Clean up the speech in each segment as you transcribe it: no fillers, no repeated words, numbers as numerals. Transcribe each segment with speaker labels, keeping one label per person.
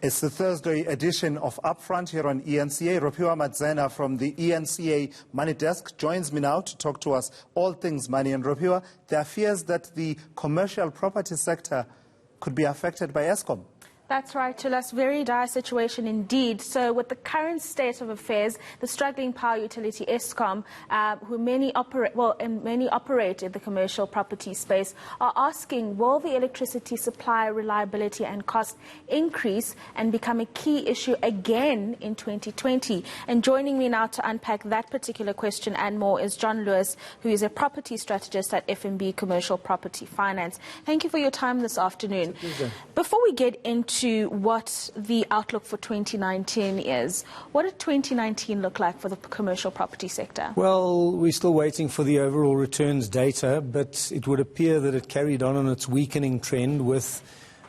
Speaker 1: It's the Thursday edition of Upfront here on ENCA. Ropiwa Madzena from the ENCA Money Desk joins me now to talk to us all things money. And Ropiwa, there are fears that the commercial property sector could be affected by Eskom.
Speaker 2: That's right, Chulas. Very dire situation indeed. So with the current state of affairs, the struggling power utility Eskom, who many operate in the commercial property space, are asking, will the electricity supply reliability and cost increase and become a key issue again in 2020? And joining me now to unpack that particular question and more is John Loos, who is a property strategist at FNB Commercial Property Finance. Thank you for your time this afternoon. Before we get into what the outlook for 2019 is, what did 2019 look like for the commercial property sector?
Speaker 3: Well, we're still waiting for the overall returns data, but it would appear that it carried on its weakening trend with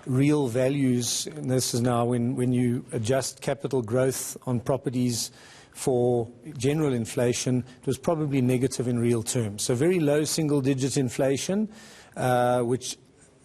Speaker 3: real values. And this is now when you adjust capital growth on properties for general inflation, it was probably negative in real terms. So very low single-digit inflation, which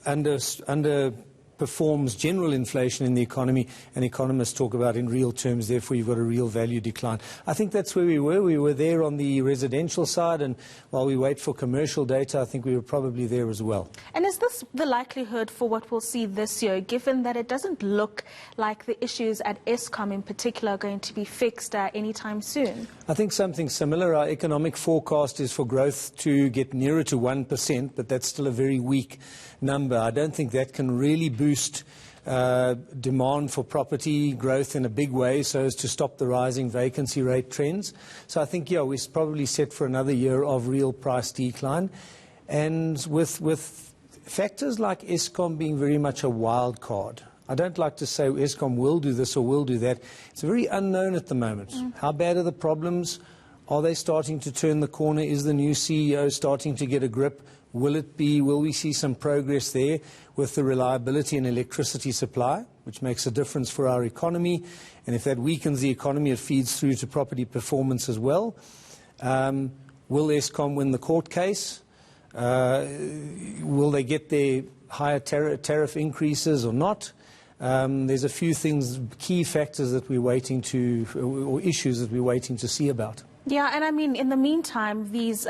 Speaker 3: underperforms general inflation in the economy, and economists talk about in real terms, therefore you've got a real value decline. I think that's where we were. We were there on the residential side, and while we wait for commercial data, I think we were probably there as well.
Speaker 2: And is this the likelihood for what we'll see this year, given that it doesn't look like the issues at Eskom in particular are going to be fixed anytime soon?
Speaker 3: I think something similar. Our economic forecast is for growth to get nearer to 1%, but that's still a very weak number. I don't think that can really boost demand for property growth in a big way so as to stop the rising vacancy rate trends. So I think, yeah, we're probably set for another year of real price decline. And with factors like Eskom being very much a wild card, I don't like to say Eskom will do this or will do that. It's very unknown at the moment. How bad are the problems? Are they starting to turn the corner? Is the new CEO starting to get a grip? Will we see some progress there with the reliability and electricity supply, which makes a difference for our economy? And if that weakens the economy, it feeds through to property performance as well. Will Eskom win the court case? Will they get their higher tariff increases or not? There's a few things, key factors that we're waiting to, or issues that we're waiting to see about.
Speaker 2: Yeah, and I mean, in the meantime, these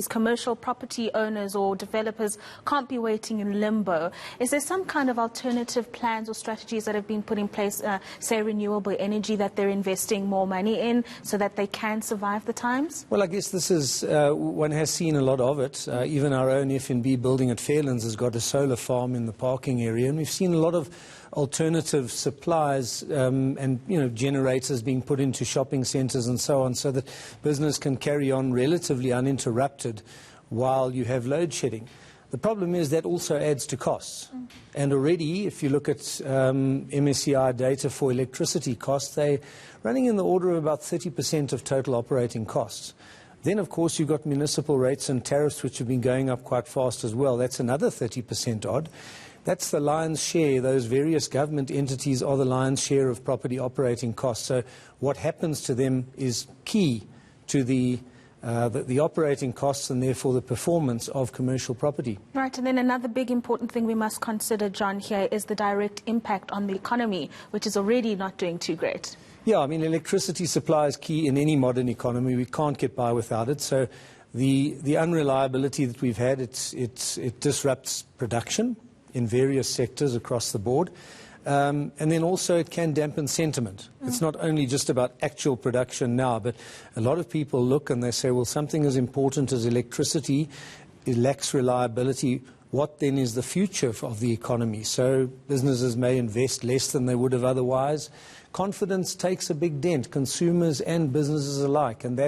Speaker 2: commercial property owners or developers can't be waiting in limbo. Is there some kind of alternative plans or strategies that have been put in place, say renewable energy, that they're investing more money in so that they can survive the times?
Speaker 3: Well, I guess this is, one has seen a lot of it. Even our own FNB building at Fairlands has got a solar farm in the parking area, and we've seen a lot of alternative supplies and generators being put into shopping centres and so on, so that business can carry on relatively uninterrupted while you have load shedding. The problem is that also adds to costs. And already, if you look at MSCI data for electricity costs, they're running in the order of about 30% of total operating costs. Then, of course, you've got municipal rates and tariffs, which have been going up quite fast as well. That's another 30% odd. That's the lion's share. Those various government entities are the lion's share of property operating costs. So what happens to them is key to the operating costs and therefore the performance of commercial property.
Speaker 2: Right, and then another big important thing we must consider, John, here is the direct impact on the economy, which is already not doing too great.
Speaker 3: Yeah, I mean, electricity supply is key in any modern economy. We can't get by without it. So the unreliability that we've had, it disrupts production in various sectors across the board. And then also it can dampen sentiment. It's not only just about actual production now, but a lot of people look and they say, well, something as important as electricity, it lacks reliability. What then is the future of the economy? So businesses may invest less than they would have otherwise. Confidence takes a big dent, consumers and businesses alike, and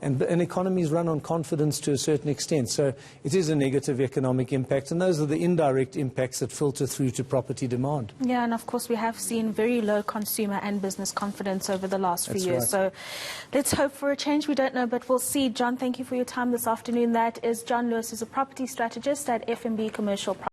Speaker 3: economies run on confidence to a certain extent. So it is a negative economic impact, and those are the indirect impacts that filter through to property demand.
Speaker 2: Yeah, and of course we have seen very low consumer and business confidence over the last few years. Right. So let's hope for a change. We don't know, but we'll see. John, thank you for your time this afternoon. That is John Loos, who's a property strategist at FNB Commercial Property.